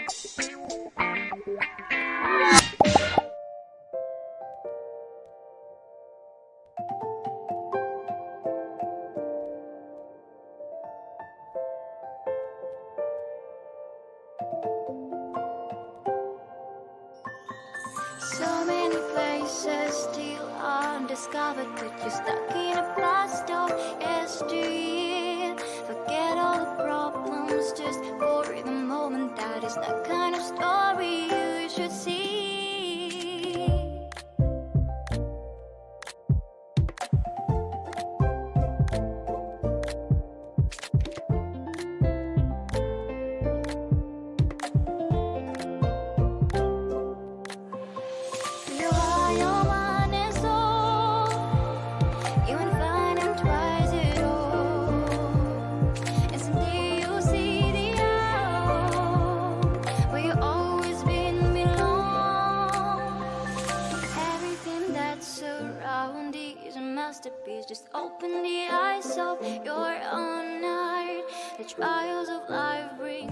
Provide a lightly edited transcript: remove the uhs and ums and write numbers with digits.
So many places still undiscovered, but you're stuck in a blast of SD. Forget all the problems just for the moment. That is the kind of story you should see. Just open the eyes of your own heart. The trials of life bring